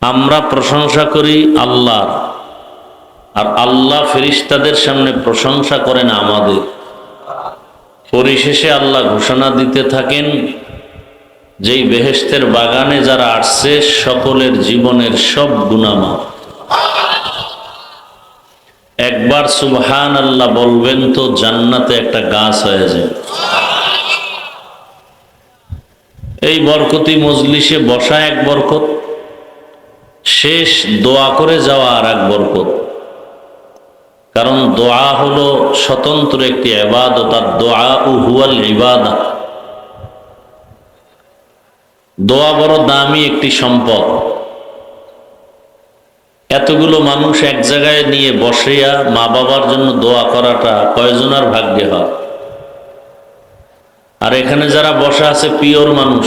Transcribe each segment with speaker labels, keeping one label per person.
Speaker 1: আমরা প্রশংসা করি আল্লাহ, আর আল্লাহ ফেরেশতাদের সামনে প্রশংসা করেন আমাদের। পরিশেষে আল্লাহ ঘোষণা দিতে থাকেন, যেই বেহেশতের বাগানে যারা আসছে সকলের জীবনের সব গুনাহ মাফ। একবার সুবহানাল্লাহ বলবেন তো জান্নাতে একটা গাছ হয়ে যায়। এই বরকতি মজলিসে বসা এক বরকত, শেষ দোয়া করে যাওয়া আর এক বরকত। কারণ দোয়া হলো স্বতন্ত্র একটি ইবাদত, আর দোয়া হুয়াল ইবাদত। দোয়া বড় দামি একটি সম্পদ। এতগুলো মানুষ এক জায়গায় নিয়ে বসিয়া মা বাবার জন্য দোয়া করাটা কয়জনার ভাগ্যে হয়। আর এখানে যারা বসা আছে পিওর মানুষ,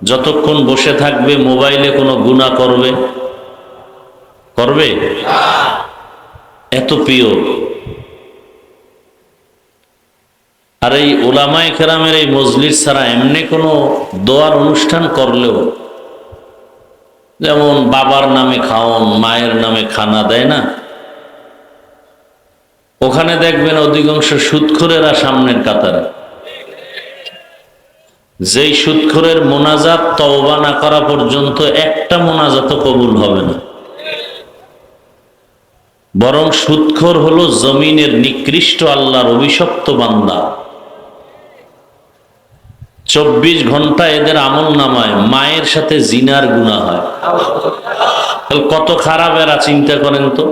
Speaker 1: যতক্ষণ বসে থাকবে মোবাইলে কোনো গুনাহ করবে করবে? এত পিওর। আর এই উলামায়ে কেরামের এই মজলিস ছাড়া এমনি কোনো দোয়ার অনুষ্ঠান করলেও, যেমন বাবার নামে খাওন, মায়ের নামে খানা দেয় না, ওখানে দেখবেন অধিকাংশ সুদখোরেরা সামনের কাতারে। যেই সুদখোরের মোনাজাত তওবা না করা পর্যন্ত একটা মোনাজাতও কবুল হবে না। বরং সুদখোর হলো জমিনের নিকৃষ্ট আল্লাহর অভিশপ্ত বান্দা। 24 ঘন্টা এদের আমল নামায় মায়ের সাথে জিনার গুনাহ হয়। কত খারাপ এরা, চিন্তা করেন তো।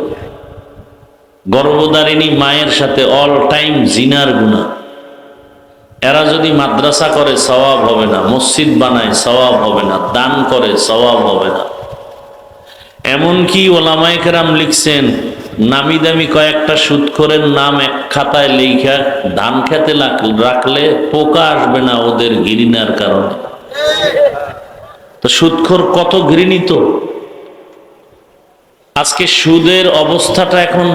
Speaker 1: গর্ভধারিণী মায়ের সাথে অল টাইম জিনার গুনাহ। এরা যদি মাদ্রাসা করে সওয়াব হবে না, মসজিদ বানায় সওয়াব হবে না, দান করে সওয়াব হবে না। এমনকি ওলামায়ে কেরাম লিখছেন, নামি দামি কয়েকটা সুদখোরের নাম এক খাতায় লেখা ধান খেতে রাখলে পোকা আসবে না ওদের ঘৃণার কারণে। তো সুদখোর কত ঘৃণিত। আজকে সুদের অবস্থাটা এখন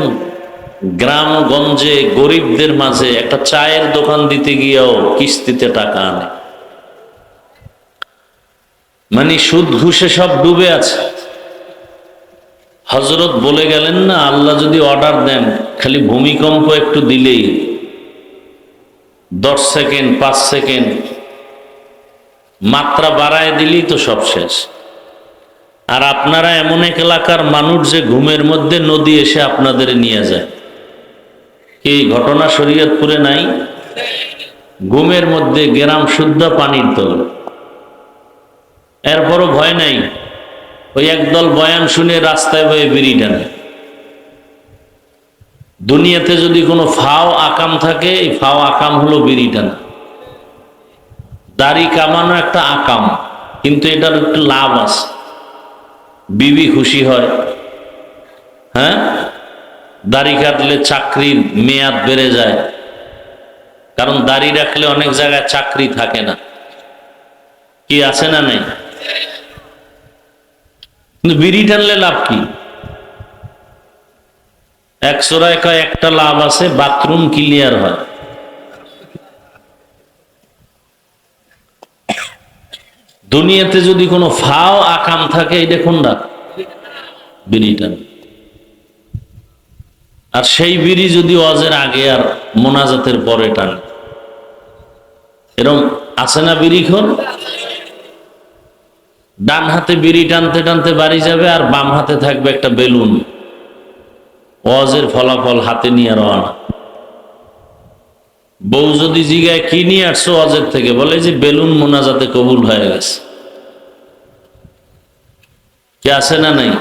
Speaker 1: গ্রামগঞ্জে গরিবদের মাঝে, একটা চায়ের দোকান দিতে গিয়েও কিস্তিতে টাকা আনে। মানে সুদ ঘুষে সব ডুবে আছে। হযরত বলে গেলেন না, আল্লাহ যদি অর্ডার দেন, খালি ভূমিকম্প একটু দিলেই 10 সেকেন্ড 5 সেকেন্ড মাত্রা বাড়ায় দিলেই তো সব শেষ। আর আপনারা এমন এক এলাকার মানুষ যে ঘুমের মধ্যে নদী এসে আপনাদের নিয়ে যায়। কি ঘটনা শরীয়তপুরে নাই? ঘুমের মধ্যে গ্রাম শুদ্ধ পানির তল। এরপরও ভয় নাই। ওই একদল বয়ান শুনে রাস্তায় বয়ে বিড়ি টানে। দুনিয়াতে যদি কোনো ফাও আকাম থাকে, এই ফাও আকাম হলো বিড়ি টানা। দাড়ি কামানো একটা আকাম, কিন্তু এটার একটু লাভ আছে। বিবি খুশি হয়। হ্যাঁ, দাড়ি কাটলে চাকরির মেয়াদ বেড়ে যায়। কারণ দাড়ি রাখলে অনেক জায়গায় চাকরি থাকে না। কি আছে না নাই? কিন্তু বিড়ি টানলে লাভ কি? একশোরায় কয় একটা লাভ আছে, বাথরুম ক্লিয়ার হয়। দুনিয়াতে যদি কোনো ফাও আকাম থাকে, এই দেখুন না, বিড়ি টান। আর সেই বিড়ি যদি ওয়াজের আগে আর মোনাজাতের পরে টানে, এরকম আছে না বিড়িখোর? ডান হাতে বিড়ি টানতে টানতে বাড়ি যাবে, আর বাম হাতে থাকবে একটা বেলুন। ওয়াজের ফলাফল হাতে নিয়ে রওনা। বউ যদি জিগায় কি নিয়ে আসছো ওয়াজের থেকে, বলে যে বেলুন মোনাজাতে কবুল হয়ে গেছে। কি আছে না নাই?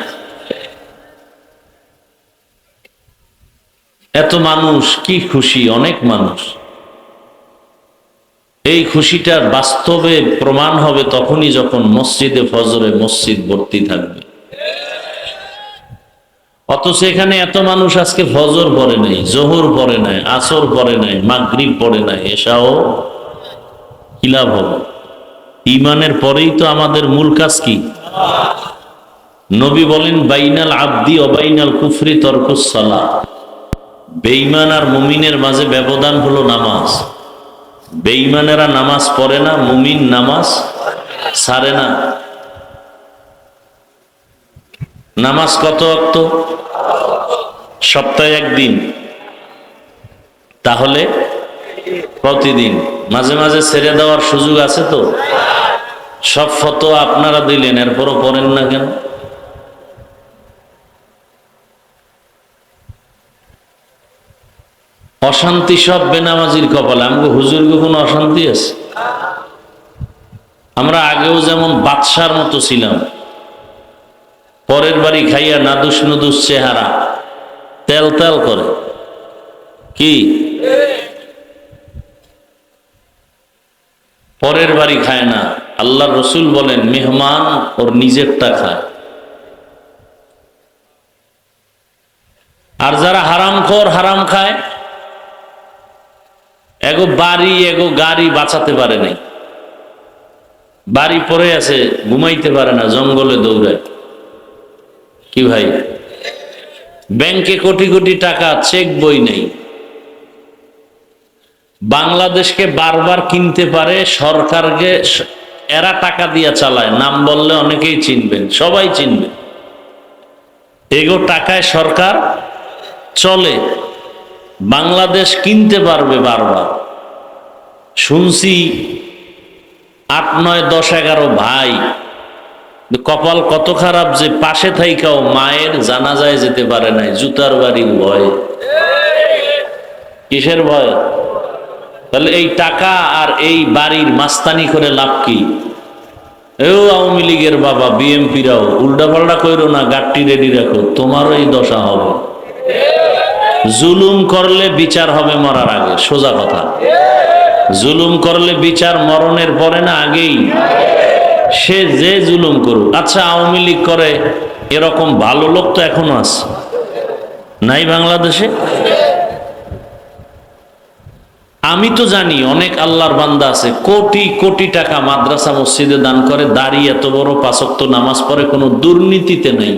Speaker 1: এত মানুষ কি খুশি, অনেক মানুষ। এই খুশিটার বাস্তবে প্রমাণ হবে তখনই যখন মসজিদে ফজরে মসজিদ ভর্তি থাকবে। অথচ এখানে এত মানুষ আজকে ফজর পড়ে নাই, জোহর পড়ে নাই, আসর পড়ে নাই, মাগরিব পড়ে নাই, এশাও। কি লাভ হবে? ঈমানের পরেই তো আমাদের মূল কাজ কি? নবী বলেন, বাইনাল আবদি ও বাইনাল কুফরি তরকুস সালাহ। বেঈমান আর মুমিনের মাঝে ব্যবধান হলো নামাজ। বেঈমানেরা নামাজ পড়ে না, মুমিন নামাজ ছাড়ে না। নামাজ কত ওয়াক্ত? সপ্তাহে একদিন, তাহলে প্রতিদিন। মাঝে মাঝে ছেড়ে দেওয়ার সুযোগ আছে তো? সব ফতোয়া আপনারা দিলেন, এরপরও পড়েন না কেন? অশান্তি সব বেনামাজির কপালে। আমাকে হুজুর কোনো অশান্তি আছে? আমরা আগেও যেমন বাদশার মতো ছিলাম, পরের বাড়ি খাইয়া নাদুস নুদুস চেহারা, তেল তেল করে। কি পরের বাড়ি খায় না? আল্লাহর রসুল বলেন মেহমান ওর নিজেরটা খায়। আর যারা হারামখোর, হারাম খায়, এগো বাড়ি এগো গাড়ি বাঁচাতে পারে নাই, বাড়ি পড়ে আছে, ঘুমাইতে পারে না, জঙ্গলে দৌড়ায়। কি ভাই, ব্যাংকে কোটি কোটি টাকা, চেক বই নেই। বাংলাদেশকে বারবার কিনতে পারে, সরকারকে এরা টাকা দিয়ে চালায়। নাম বললে অনেকেই চিনবেন, সবাই চিনবে। এগো টাকায় সরকার চলে, বাংলাদেশ কিনতে পারবে বারবার। শুনছি 8, 9, 10, 11 ভাই, কপাল কত খারাপ যে পাশে থাইকাও মায়ের জানাজায় যেতে পারে নাই, জুতার বাড়ির ভয়। কিসের ভয়? তাহলে এই টাকা আর এই বাড়ির মাস্তানি করে লাভ কি? এও আওয়ামী লীগের বাবা, বিএমপিরাও উল্টা পাল্টা কইরো না, গাট্টি রেডি রাখো, তোমারও এই দশা হবে। জুলুম করলে বিচার হবে মরার আগে, সোজা কথা। জুলুম করলে বিচার মরণের পরে না, আগেই। সে যে জুলুম করুক। আচ্ছা, আওয়ামী লীগ করে এরকম ভালো লোক তো এখনো আছে, নাই বাংলাদেশে? আমি তো জানি অনেক আল্লাহর বান্দা আছে, কোটি কোটি টাকা মাদ্রাসা মসজিদে দান করে, দাঁড়িয়ে এত বড় 5 ওয়াক্ত নামাজ পড়ে, কোনো দুর্নীতিতে নেই।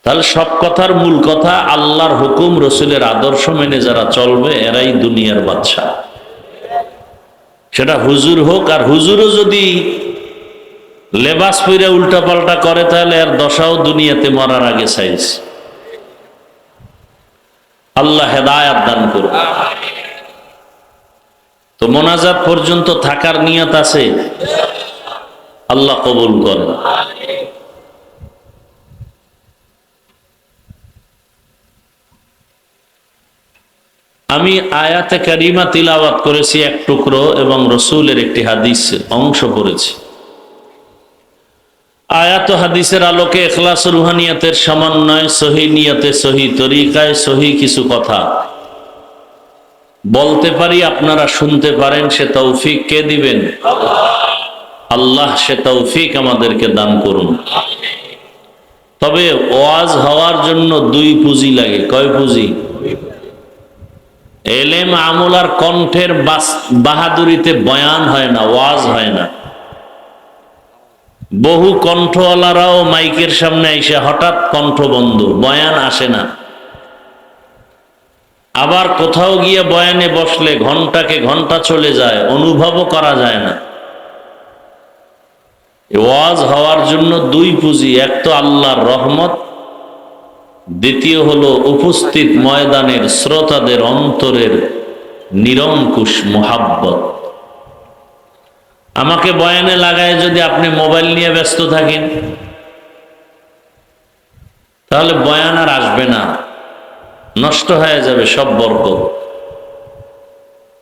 Speaker 1: তাহলে সব কথার মূল কথা, আল্লাহর হুকুম রসুলের আদর্শ মেনে যারা চলবে এরাই দুনিয়ার বাদশা। সেটা হুজুর হোক, আর হুজুরও যদি লেবাস পরে উল্টা পাল্টা করে, তাহলে এর দশাও দুনিয়াতে মরার আগে সাইজ। আল্লাহ হেদায়াত দান করুন। তো মোনাজাত পর্যন্ত থাকার নিয়ত আছে, আল্লাহ কবুল করেন। আমি আয়াতে কারিমা তিলাওয়াত করেছি এক টুকরো, এবং রসুলের একটি হাদিস অংশ পড়েছি। আয়াত হাদিসের আলোকে ইখলাস রুহানিয়াতের সমন্বয়, সহি নিয়তে, সহি তরিকায়, সহি কিছু কথা বলতে পারি, আপনারা শুনতে পারেন। সে তৌফিক কে দিবেন? আল্লাহ। সে তৌফিক আমাদেরকে দান করুন। তবে ওয়াজ হওয়ার জন্য 2 পুঁজি লাগে। কয় পুঁজি? এলেম, আমল আর কণ্ঠের বাহাদুরিতে বয়ান হয় না, ওয়াজ হয় না। বহু কণ্ঠওয়ালারাও মাইকের সামনে এসে হঠাৎ কণ্ঠ বন্ধ, বয়ান আসে না। আবার কোথাও গিয়ে বয়ানে বসলে ঘন্টাকে ঘন্টা চলে যায়, অনুভবও করা যায় না। ওয়াজ হওয়ার জন্য 2 পুঁজি, এক তো আল্লাহর রহমত, দ্বিতীয় হলো উপস্থিত ময়দানের শ্রোতাদের অন্তরের নিরঙ্কুশ মোহাব্বত। আমাকে বয়ানে লাগায় যদি আপনি মোবাইল নিয়ে ব্যস্ত থাকেন, তাহলে বয়ান আর আসবে না, নষ্ট হয়ে যাবে সব বরকত।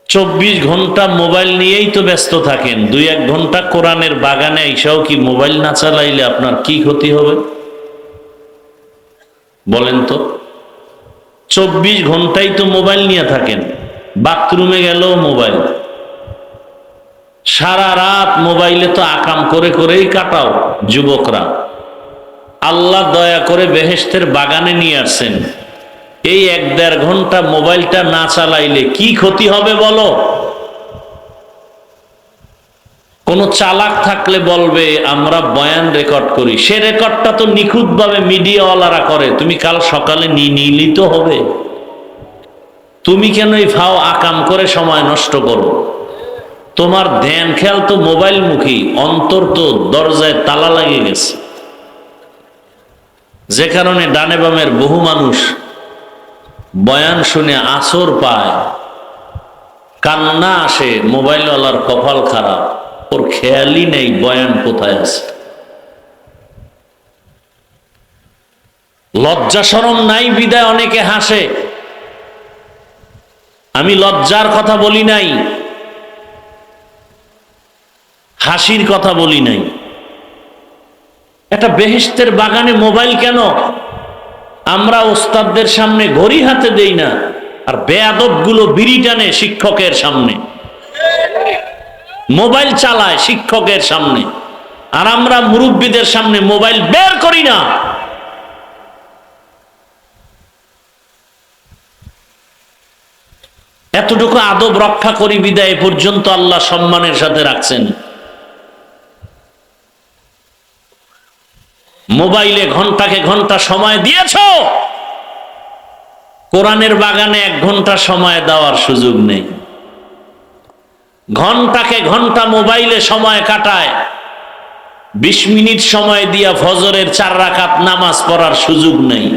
Speaker 1: 24 ঘন্টা মোবাইল নিয়েই তো ব্যস্ত থাকেন, 2-1 ঘন্টা কোরআনের বাগানে এসেও কি মোবাইল না চালাইলে আপনার কি ক্ষতি হবে বলেন তো? 24 ঘন্টাই তো মোবাইল নিয়ে থাকেন, বাথরুমে গেলেও মোবাইল, সারা রাত মোবাইলে তো আকাম করে করেই কাটাও যুবকরা। আল্লাহ দয়া করে বেহেশতের বাগানে নিয়ে আসছেন, এই 1-1.5 ঘন্টা মোবাইলটা না চালাইলে কি ক্ষতি হবে বলো? কোন চালাক থাকলে বলবে আমরা বয়ান রেকর্ড করি, সে রেকর্ডটা তো নিখুঁতভাবে মিডিয়াওয়ালারা করে, তুমি কাল সকালে নিলেই তো হবে। তুমি কেন এই ফাও আকাম করে সময় নষ্ট করো? তোমার ধ্যান খেয়াল তো মোবাইল মুখী, অন্তর তো দরজায় তালা লাগে গেছে, যে কারণে ডানে বামের বহু মানুষ বয়ান শুনে আসর পায়, কান্না আসে, মোবাইলওয়ালার কপাল খারাপ, ওর খেয়ালই নেই বয়ান কোথায় আছে। লজ্জা শরম নাই বিদায় অনেকে হাসে। আমি লজ্জার কথা বলি নাই, হাসির কথা বলি নাই। একটা বেহেশতের বাগানে মোবাইল কেন? আমরা ওস্তাদদের সামনে ঘড়ি হাতে দেই না, আর বেয়াদব গুলো বিড়ি টানে শিক্ষকের সামনে, মোবাইল চালায় শিক্ষকের সামনে, আর আমরা মুরব্বীদের সামনে মোবাইল বের করি না। এতটুকু আদব রক্ষা করি বিদায় পর্যন্ত আল্লাহ সম্মানের সাথে রাখছেন। মোবাইলে ঘন্টাকে ঘন্টা সময় দিয়েছ, কোরআনের বাগানে 1 ঘন্টা সময় দেওয়ার সুযোগ নেই। ঘন্টাকে ঘন্টা মোবাইলে সময় কাটায়, 20 মিনিট সময় দিয়া ফজরের 4 রাকাত নামাজ পড়ার সুযোগ নেই।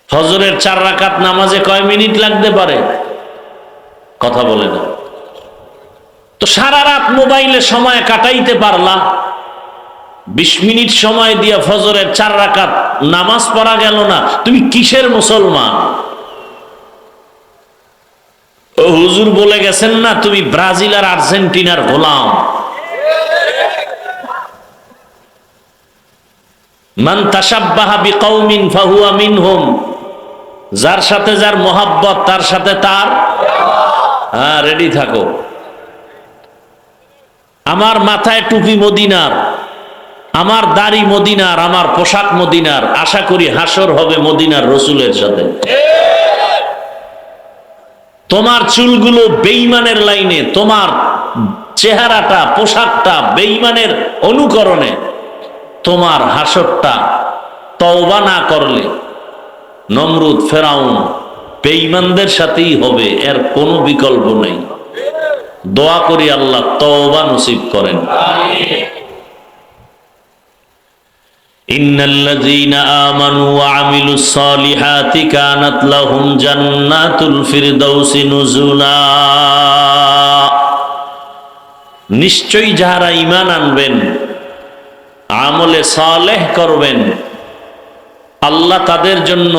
Speaker 1: ফজরের 4 রাকাত নামাজে কয় মিনিট লাগতে পারে? কথা বলে না তো। সারা রাত মোবাইলে সময় কাটাইতে পারলা, 20 মিনিট সময় দিয়া ফজরের 4 রাকাত নামাজ পড়া গেল না, তুমি কিসের মুসলমান? ও হুজুর বলে গেছেন না, তুমি ব্রাজিল আর আর্জেন্টিনার গোলাম। মান তাশাব্বাহা বিকাউমিন ফাহুয়া মিনহুম, যার সাথে যার মোহাব্বত তার সাথে তার। হ্যাঁ, রেডি থাকো। আমার মাথায় টুপি মদিনার, আমার দাড়ি মদিনার, আমার পোশাক মদিনার, আশা করি হাসর হবে মদিনার রসুলের সাথে। তোমার চুলগুলো বেঈমানের লাইনে, তোমার চেহারাটা পোশাকটা বেঈমানের অনুকরণে, তোমার হাসরটা তওবা না করলে নমরুদ ফেরাউন বেঈমানদের সাথেই হবে, এর কোনো বিকল্প নেই। দোয়া করি আল্লাহ তওবা নসিব করেন। ইন্নাল্লাযীনা আমানু ওয়া আমিলুস সালিহাতি কানাত লাহুম জান্নাতুল ফিরদাউসি নুজুলা। নিশ্চয়ই যারা ঈমান আনবেন, আমলে সালেহ করবেন, আল্লাহ তাদের জন্য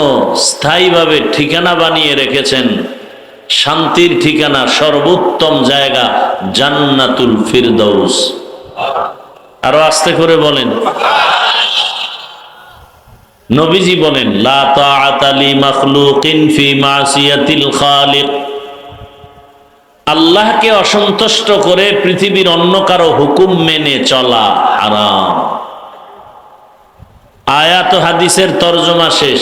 Speaker 1: স্থায়ীভাবে ঠিকানা বানিয়ে রেখেছেন, শান্তির ঠিকানা, সর্বোত্তম জায়গা জান্নাতুল ফিরদাউস। আরো আস্তে করে বলেন। নবীজি বলেন, লা তাআতা লি মাখলুকিন ফি মাসিয়াতিল খালিক। আল্লাহকে অসন্তুষ্ট করে পৃথিবীর অন্য কারো হুকুম মেনে চলা হারাম। আয়াত ও হাদিসের তরজমা শেষ।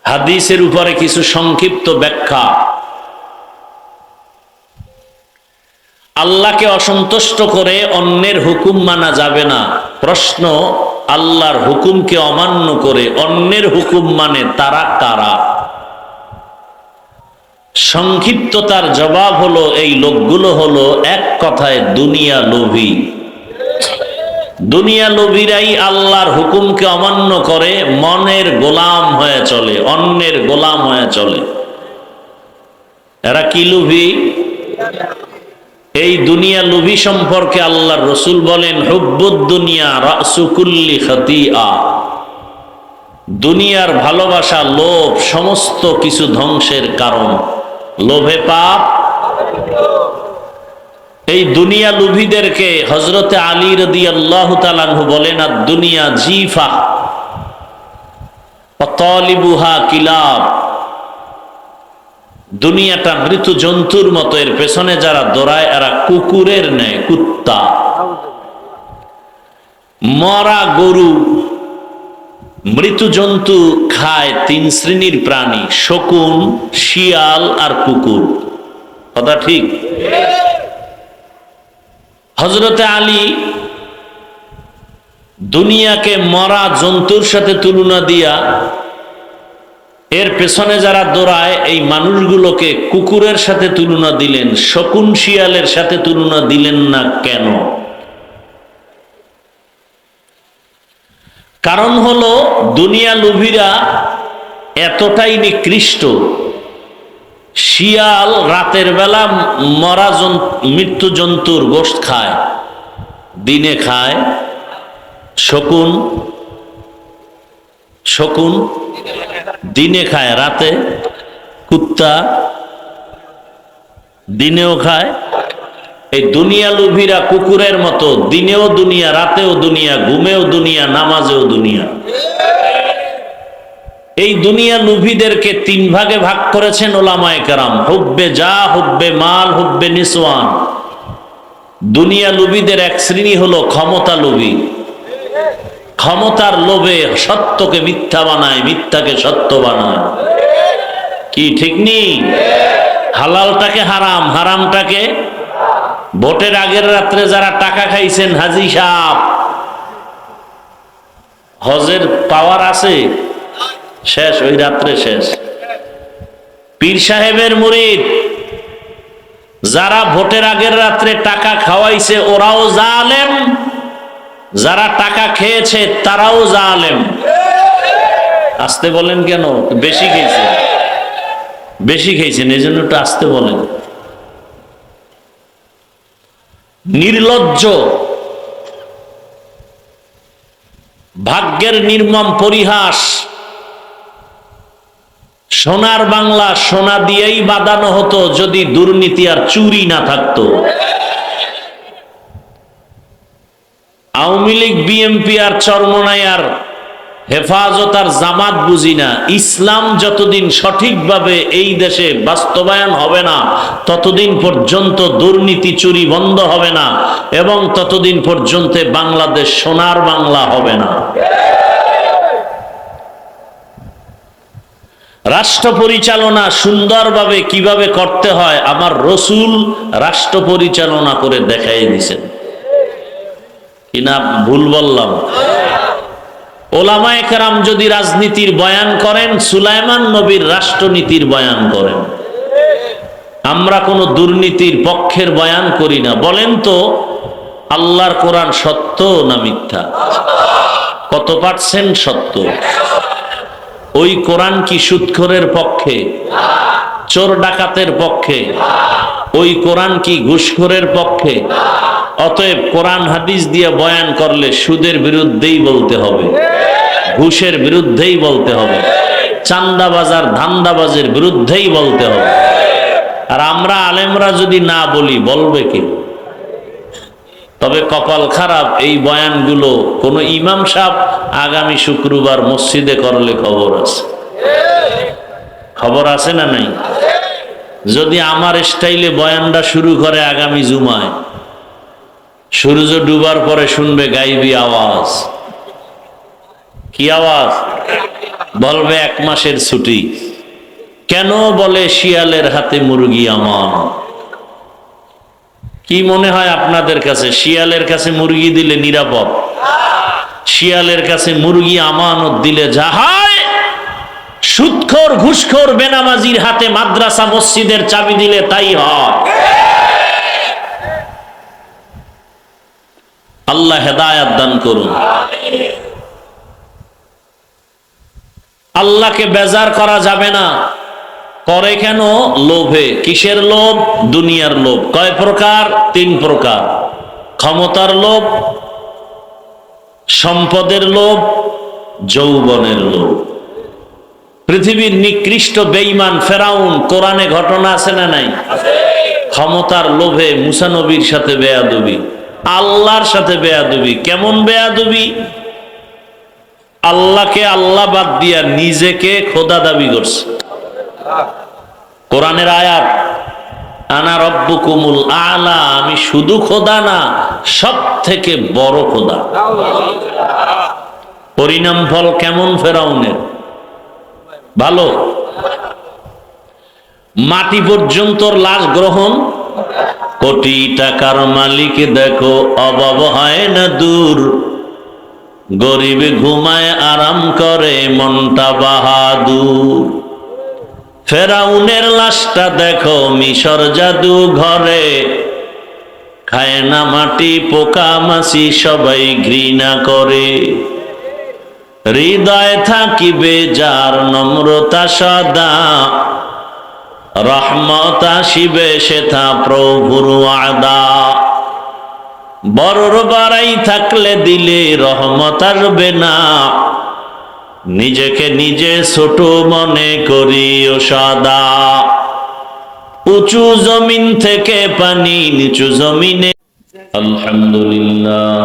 Speaker 1: হাদিসের উপরে কিছু সংক্ষিপ্ত ব্যাখ্যা। আল্লাহকে অসন্তুষ্ট করে অন্যের হুকুম মানা যাবে না। প্রশ্ন, আল্লাহর হুকুমকে অমান্য করে অন্যের হুকুম মানে তারা কারা? সংক্ষিপ্ততার জবাব হলো, এই লোকগুলো হলো এক কথায় দুনিয়া লোভী। দুনিয়া লোভীরাই আল্লাহর হুকুমকে অমান্য করে মনের গোলাম হয়ে চলে, অন্যের গোলাম হয়ে চলে। এরা কি লোভী? এই দুনিয়া লোভী সম্পর্কে আল্লাহর রাসূল বলেন, হুব্বুদ দুনিয়া রাসু কুল্লি খাতিআ। দুনিয়ার ভালোবাসা, লোভ সমস্ত কিছু ধ্বংসের কারণ। লোভে পাপ। এই দুনিয়া লোভীদেরকে হযরতে আলী রাদিয়াল্লাহু তাআলা আনহু বলেন, আদ-দুনিয়া জিফা ওয়া তালিবুহা কিলাব। দুনিয়াটা মৃত জন্তুর মতো, এর পেছনে যারা দৌড়ায় এরা কুকুরের ন্যায়, কুত্তা। মরা গরু, মৃত জন্তু খায় 3 শ্রেণীর প্রাণী, শকুন, শিয়াল আর কুকুর। কথা ঠিক? হযরতে আলী দুনিয়াকে মরা জন্তুর সাথে তুলনা দিয়া এর পেছনে যারা দৌড়ায় এই মানুষগুলোকে কুকুরের সাথে তুলনা দিলেন, শকুন শিয়ালের সাথে তুলনা দিলেন না কেন? কারণ হলো দুনিয়া লোভীরা এতটাই নিকৃষ্ট। শিয়াল রাতের বেলা মরা মৃত্যু জন্তুর গোশত খায়, দিনে খায়। শকুন শকুন দিনে খায়, রাতে। কুত্তা দিনেও খায়। এই দুনিয়া লোভীরা কুকুরের মতো, দিনেও দুনিয়া, রাতেও দুনিয়া, ঘুমেও দুনিয়া, নামাজেও দুনিয়া। এই দুনিয়া লোভীদেরকে তিন ভাগে ভাগ করেছেন ওলামায়ে কেরাম: হুব্বে যা, হুব্বে মাল, হুব্বে নিসওয়ান। দুনিয়া লোভীদের এক শ্রেণী হলো ক্ষমতা লোভী। ক্ষমতার লোভে সত্যকে মিথ্যা বানায়, মিথ্যাকে সত্য বানায়। কি ঠিক নেই? হালালটাকে হারাম, হারামটাকে। ভোটের আগের রাত্রে যারা টাকা খাইছেন, হাজি সাহেব, হজের পাওয়ার আছে, শেষ, ওই রাত্রে শেষ। পীর সাহেবের মুরিদ যারা ভোটের আগের রাত্রে টাকা খাওয়াইছে ওরাও জালেম, যারা টাকা খেয়েছে তারাও জালেম। আসতে বলেন কেন? বেশি খেয়েছেন, বেশি খেয়েছেন, এই জন্য একটু আসতে বলেন। নির্লজ্জ, ভাগ্যের নির্মম পরিহাস। সোনার বাংলা সোনা দিয়েই বাঁধানো হতো যদি দুর্নীতি আর চুরি না থাকতো। আওয়ামী লীগ, বিএনপি আর চরমনাইয়ার হেফাজত আর জামাত বুঝি না, ইসলাম যতদিন সঠিকভাবে এই দেশে বাস্তবায়ন হবে না ততদিন পর্যন্ত দুর্নীতি চুরি বন্ধ হবে না, এবং ততদিন পর্যন্ত বাংলাদেশ সোনার বাংলা হবে না। রাষ্ট্র পরিচালনা সুন্দরভাবে কিভাবে করতে হয় আমার রসুল রাষ্ট্র পরিচালনা করে দেখাই দিয়েছেন। কিনা ভুল বললাম? ওলামায়ে কেরাম যদি রাজনীতির বয়ান করেন, সুলাইমান নবীর রাষ্ট্রনীতির বয়ান করেন। আমরা কোনো দুর্নীতির পক্ষের বয়ান করি না। বলেন তো, আল্লাহর কোরআন সত্য না মিথ্যা? কত পার্সেন্ট সত্য? ওই কোরআন কি সুদখোরের পক্ষে, চোর ডাকাতের পক্ষে? ওই কোরআন কি ঘুষখোরের পক্ষে? অতএব কোরআন হাদিস দিয়ে বয়ান করলে সুদের বিরুদ্ধেই বলতে হবে, ঘুষের বিরুদ্ধেই বলতে হবে, চান্দাবাজার ধান্দাবাজের বিরুদ্ধেই বলতে হবে। আর আমরা আলেমরা যদি না বলি, বলবে কে? তবে কপাল খারাপ, এই বয়ানগুলো কোন ইমাম সাহেব আগামী শুক্রবার মসজিদে করলে খবর আছে। খবর আছে না নাই? যদি আমার স্টাইলে বয়ানটা শুরু করে আগামী জুমায়, সূর্য ডুবার পরে শুনবে গাইবি আওয়াজ। কি আওয়াজ? বলবে 1 মাসের ছুটি। কেন? বলে শিয়ালের হাতে মুরগি আমানত। কি মনে হয় আপনাদের কাছে শিয়ালের কাছে মুরগি দিলে নিরাপদ? শিয়ালের কাছে মুরগি আমানত দিলে যা হয়, সুদখোর ঘুষখোর বেনামাজির হাতে মাদ্রাসা মসজিদের চাবি দিলে তাই হয়। আল্লাহ হেদায়াত দান করুন। আল্লাহকে বেজার করা যাবে না। করে কেন? লোভে। কিসের লোভ? দুনিয়ার লোভ। কয় প্রকার? 3 প্রকার। ক্ষমতার লোভ, সম্পদের লোভ, যৌবনের লোভ। পৃথিবীর নিকৃষ্ট বেঈমান ফেরাউন, কোরআনে ঘটনা আছে না নাই? ক্ষমতার লোভে মুসা নবীর সাথে বেয়াদবি, আল্লাহর সাথে বেয়াদবি। কেমন বেয়াদবি? আল্লাহকে আল্লাহ বাদ দিয়া নিজেকে খোদা দাবি করছে। কোরআনের আয়াত, আনা রব্বুকুমুল আলা, আমি শুধু খোদা না, সব থেকে বড় খোদা। পরিণাম ফল কেমন ফেরাউনের? ভালো। মাটি পর্যন্ত লাশ গ্রহণ। কোটি টাকার মালিক দেখো অভাব হয় না দূর, গরিব ঘুমায় আরাম করে মনটা বাহাদুর। ফেরাউনের লাশটা দেখো মিশর জাদু ঘরে, খায় না মাটি পোকা মাছি সবাই ঘৃণা করে। হৃদয় থাকিবে যার নম্রতা সদা, রহমত আসিবে সেথা প্রভুর ওয়াদা। বড়র বাড়াই থাকলে দিলে রহমত আসবে না, নিজেকে নিজে ছোট মনে করিও সদা। উঁচু জমিন থেকে পানি নিচু জমিনে। আলহামদুলিল্লাহ।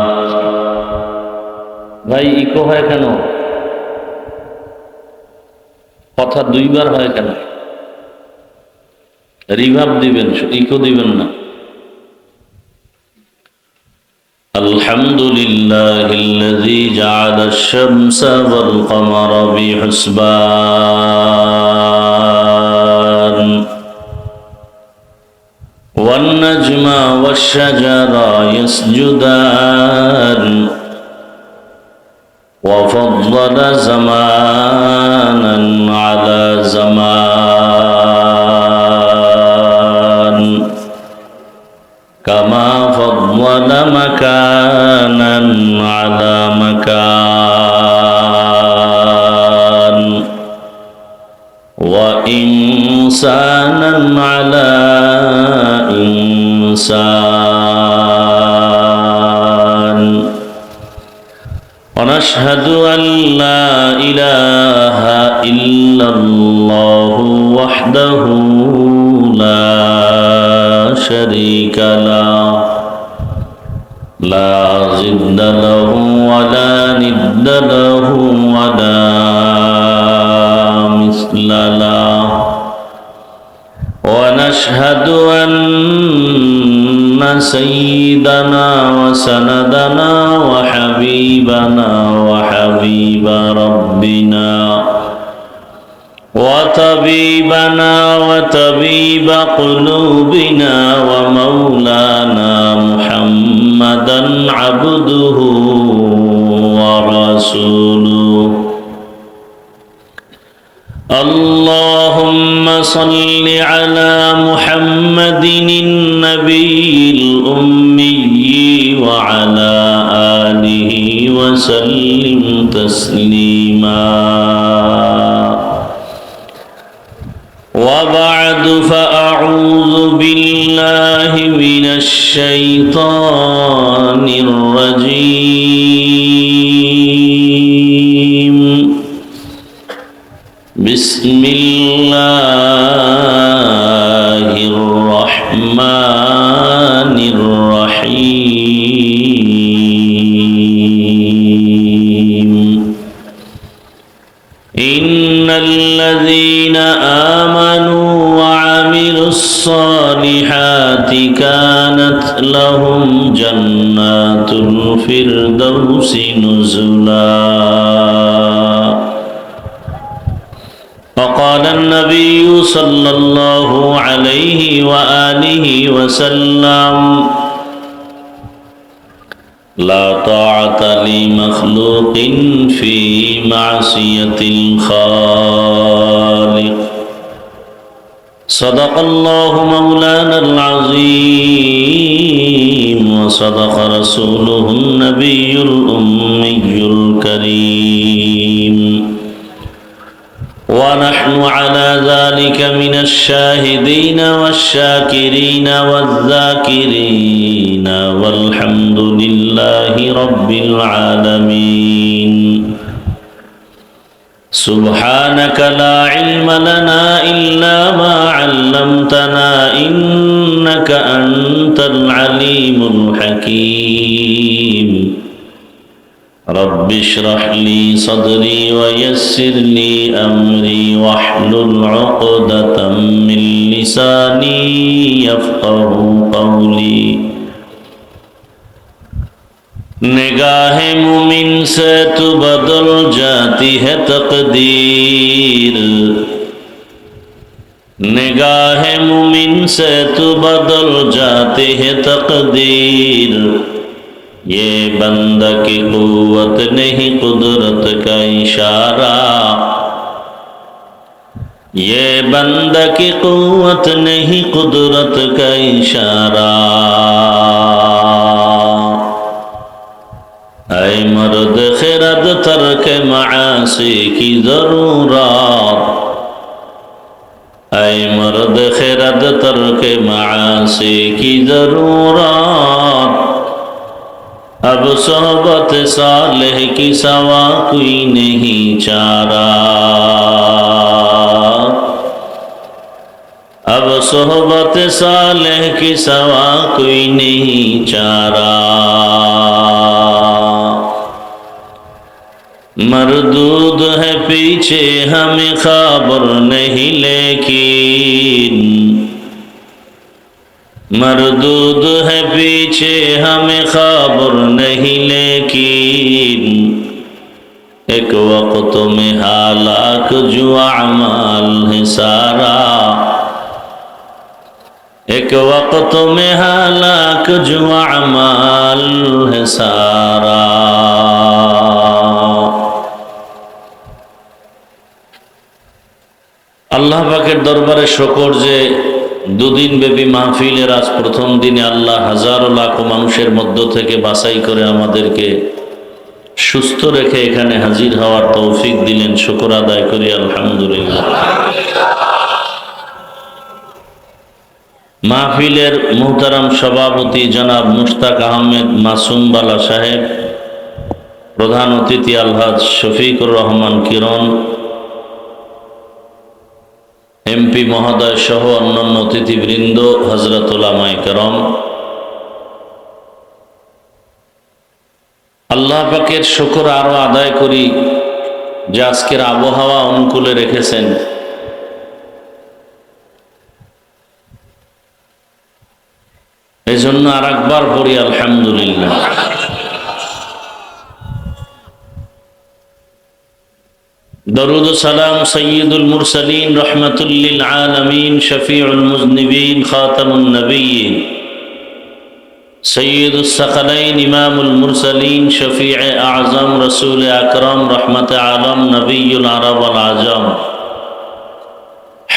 Speaker 1: ভাই ইকো হয় কেন? কথা দুইবার হয় কেন? রিভাব দিবেন, ইকো দিবেন না। আলহামদুলিল্লাহিল্লাযী জাআলাশ শামসা ওয়াল কমারা বিহুসবান ওয়ান নাজমা ওয়াশ শাজারা ইয়াসজুদান وفضل زمانا على زمان كما فضل مكانا على مكان وإنسانا على إنسان ونشهد أن لا إله إلا الله وحده لا شريك له لا ضد له ولا ند له ولا مثل له ونشهد أن سيدنا وسندنا وحبيبنا وحبيب ربنا وطبيبنا وطبيب قلوبنا ومولانا محمدا عبده ورسوله اللهم صل على محمد النبي الأمي وعلى آله وسلم تسليما وبعد فأعوذ بالله من الشيطان الرجيم بسم الله الرحمن الرحيم إن الذين آمنوا وعملوا الصالحات كانت لهم جنات الفردوس نزلا وقال النبي صلى الله عليه وآله وسلم لا طاعة لمخلوق في معصية الخالق صدق الله مولانا العظيم وصدق رسوله النبي الأمي الكريم ونحن على ذلك من الشاهدين والشاكرين والذاكرين والحمد لله رب العالمين سبحانك لا علم لنا إلا ما علمتنا إنك أنت العليم الحكيم رب اشرح لي صدري ويسر لي أمري واحلل عقدة من لساني يفقه قولي निगाह मुमिन से तो बदल जाती है तकदीर निगाह मुमिन से तो बदल जाती है तकदीर ये बंदा की कुव्वत नहीं कुदरत का इशारा, ये बंदा की कुव्वत नहीं कुदरत का इशारा। ऐ मर्द खिरद तर्क मासी की जरूरत, ऐ मर्द खिरद तर्क मासी की जरूरत। अब सोहबत सालेह की सवा कोई नहीं चारा, अब सोहबत सालेह की सवा कोई नहीं चारा। मरदूद है पीछे हमें खबर नहीं लेकिन, मरदूद है पीछे हमें खबर नहीं लेकिन। एक वक्त में हालाक जो अमाल है सारा, एक वक्त में हालाक जो अमाल है सारा। আল্লাহ পাকের দরবারে শুকর যে দুদিন ব্যাপী মাহফিলের আজ প্রথম দিনে আল্লাহ হাজারো লাখো মানুষের মধ্য থেকে বাছাই করে আমাদেরকে সুস্থ রেখে এখানে হাজির হওয়ার তৌফিক দিলেন। শুকর আদায় করি আলহামদুলিল্লাহ। মাহফিলের মুহতারাম সভাপতি জনাব মুশতাক আহমেদ মাসুম বালা সাহেব, প্রধান অতিথি আলহাজ শফিকুর রহমান কিরণ, এমপি মহোদয় সহ অন্যান্য অতিথিবৃন্দ, হযরত উলামায়ে কেরাম, আল্লাহ পাকের শুকর আরো আদায় করি যে আজকের আবহাওয়া অনুকূলে রেখেছেন। এই জন্য আর একবার পড়ি আলহামদুলিল্লাহ। দরুদ ও সালাম সৈয়দুল মুরসালিন রহমাতুল লিল আলামিন শফিউল মুজনিবিন খাতামুন নবিয়্যিন সৈয়দুস সাকালাইন ইমামুল মুরসালিন শফিয়ে আযম রাসূল আকরাম রহমতে আলম নবিয়ুল আরব ওয়াল আজম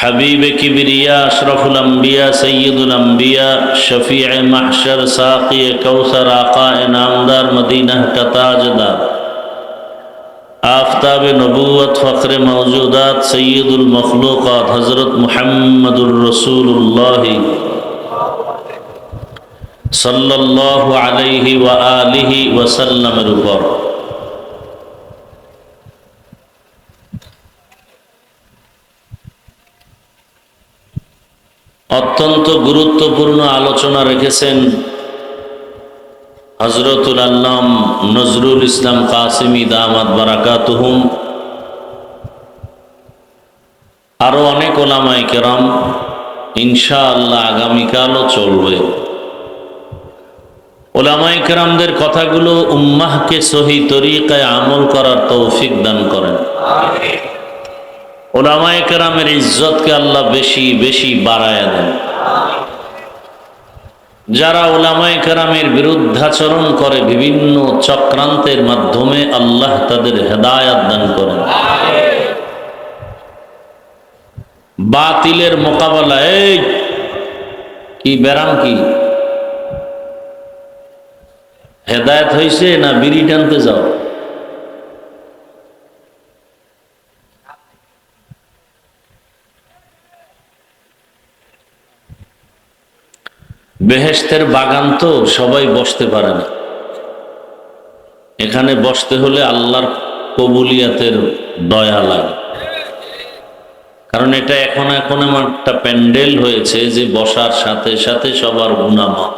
Speaker 1: हबीब किबरिया अशरफुल अंबिया सैयदुल अंबिया शफीअ महशर साक़ी कौसर आका नामदार मदीना का ताजदार आफताब नबूवत फ़ख्र मौजूदात सैयदुल मखलूक़ात हज़रत मुहम्मदुर रसूलुल्लाह सल्लल्लाहु अलैहि व आलिहि वसल्लम ऊपर অত্যন্ত গুরুত্বপূর্ণ আলোচনা রেখেছেন হযরতুল আল্লাম নজরুল ইসলাম কাসিমি দামাত বারাকাতুহুম। আরো অনেক উলামায়ে কেরাম ইনশাআল্লাহ আগামীকালও চলবে। উলামায়ে কেরামদের কথাগুলো উম্মাহকে সহি তরিকায় আমল করার তৌফিক দান করেন। আমিন। উলামায়ে কেরামের ইজ্জতকে আল্লাহ বেশি বেশি বাড়ায়া দেন। যারা উলামায়ে কেরামের বিরুদ্ধাচরণ করে বিভিন্ন চক্রান্তের মাধ্যমে আল্লাহ তাদের হেদায়েত দান করেন। বাতিলের মোকাবেলায় কি ব্যারাম কি হেদায়েত হইছে না বিড়ি টানতে যাও? বেহেশতের বাগান তো সবাই বসতে পারে না। এখানে বসতে হলে আল্লাহর কবুলিয়াতের দয়া লাগে, কারণ এটা এখন একটা প্যান্ডেল হয়েছে যে বসার সাথে সাথে সবার গুনাহ মাফ।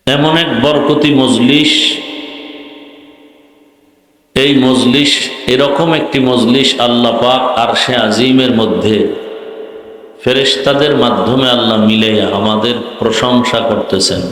Speaker 1: এমন এক বরকতি মজলিস, এই মজলিস এরকম একটি মজলিস আল্লাহ পাক আরশে আজিমের মধ্যে ফেরেশতাদের মাধ্যমে আল্লাহ মিলাইয়া আমাদের প্রশংসা করতেছেন।